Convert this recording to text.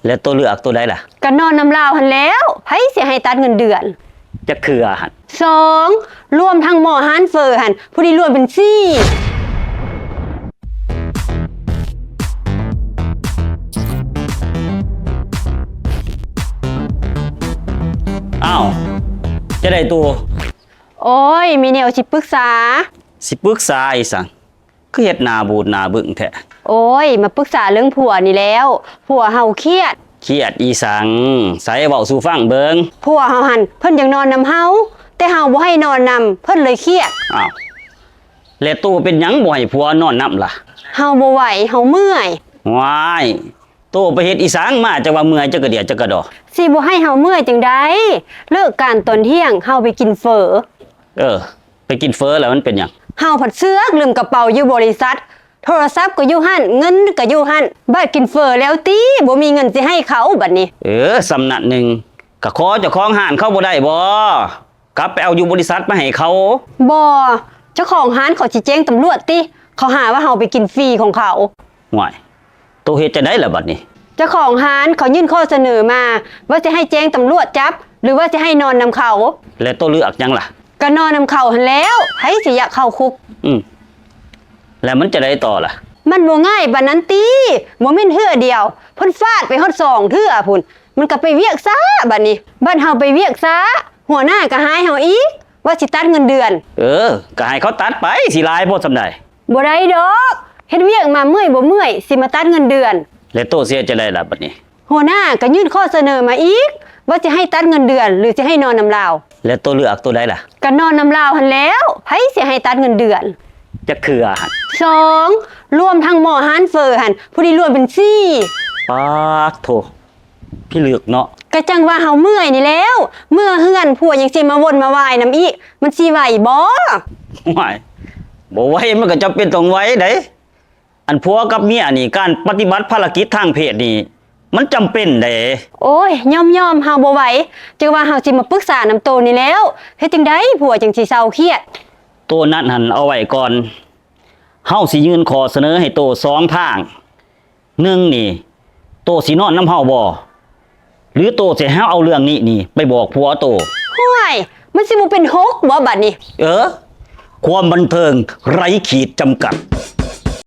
แล้วตัวเลือกตัวใดล่ะก็นอนน้ำลาวหันแล้วไผสิให้ตัดเงินเดือนจะคือหัน2รวมทั้งหม้อหารเฟอหันผู้ที่รวมเป็น4อ้าวจะได้ตัวโอ้ยมีแนวสิปรึกษาอีสังคือเฮ็ดหน้าบูดหน้าบึ้งแท้โอ้ยมาปรึกษาเรื่องผัวนี่แล้วผัวเฮาเครียดอีสังใส่เว้าสู่ฟังเบิงผัวเฮาหันเพิ่นอยากนอนนำเฮาแต่เฮาบ่ให้นอนนำเพิ่นเลยเครียดอ้าวแล้วตัวเป็นหยังบ่ให้ผัวนอนนํล่ะเฮาบ่ไหวเฮาเมื่อยว้ายตัวไปเฮ็ดอีสังมาจักว่าเมื่อยจักกระเดียจักกระดอสิบ่ให้เฮาเมื่อยจังได๋เลิกการตอนเที่ยงเฮาไปกินเฝอไปกินเฟอแล้วมันเป็นหยังเฮาผัดเสื้อลืมกระเป๋าอยู่บริษัทโทรศัพท์ก็อยู่หั่นเงินก็อยู่หั่นบัดกินเฟอแล้วติบ่มีเงินสิให้เขาบัดนี้สำนักหนึ่งก็ขอเจ้าของห้านเขาบ่ได้บ่กลับไปเอาอยู่บริษัทมาให้เขาบ่เจ้าของห้านเขาสิแจ้งตำรวจติเขาหาว่าเฮาไปกินฟรีของเขาห่วยตัวเฮ็ดจะได้ล่ะบัดนี้เจ้าของห้านเขายื่นข้อเสนอมาว่าจะให้แจ้งตำรวจจับหรือว่าจะให้นอนนำเขาแล้วตัวเลือกยังล่ะก็นอนนำเขาหั่นแล้วไผสิอยากเข้าคุกแล้วมันจะได้ต่อล่ะมันบ่ง่ายบัดนั้นติบ่แม่นเทื่อเดียวเพิ่นฟาดไปฮอด2เทื่อพุ่นมันก็ไปเวียกซะบัดนี้บ้านเฮาไปเวียกซะหัวหน้าก็หายเฮาอีกว่าสิตัดเงินเดือนก็ให้เขาตัดไปสิหลายบ่ซำใดบ่ได้ดอกเฮ็ดเวียกมาเมื่อยบ่เมื่อยสิมาตัดเงินเดือนแล้วตัวเสียจะได้ล่ะบัดนี้หัวหน้าก็ยื่นข้อเสนอมาอีกว่าจะให้ตัดเงินเดือนหรือจะให้นอนนำลาวแล้วตัวเลือกตัวใดล่ะก็นอนนำลาวหั่นแล้วไผสิให้ตัดเงินเดือนจะคือหัน2รวมทั้งหม้อหารเฟอหันผู้ที่รวมเป็น4ปากโถพี่เลือกเนาะก็จังว่าเฮาเมื่อยนี่แล้วเมื่อเฮือนผัวยังสิมาวนมาว่ายนำอีกมันสิไหวบ่ไม่บ่ไหวมันก็จำเป็นต้องไหวเด้อันผัวกับเมียนี่การปฏิบัติภารกิจทางเพศนี่มันจำเป็นเด้โอ้ยยอมเฮาบ่ไหวจังว่าเฮาสิมาปรึกษานำโตนี่แล้วเฮ็ดจังได๋ผัวจังสิเศร้าเครียดตัวนั้นหันเอาไว้ก่อนเฮาสิยื่นขอเสนอให้โต2ทาง1นี่โตสินอนนำเฮาบ่หรือโตสิเฮาเอาเรื่องนี้ไปบอกผัวโตห่วยมันสิบ่เป็น6บ่บัดนี้ความบันเทิงไร้ขีดจำกัด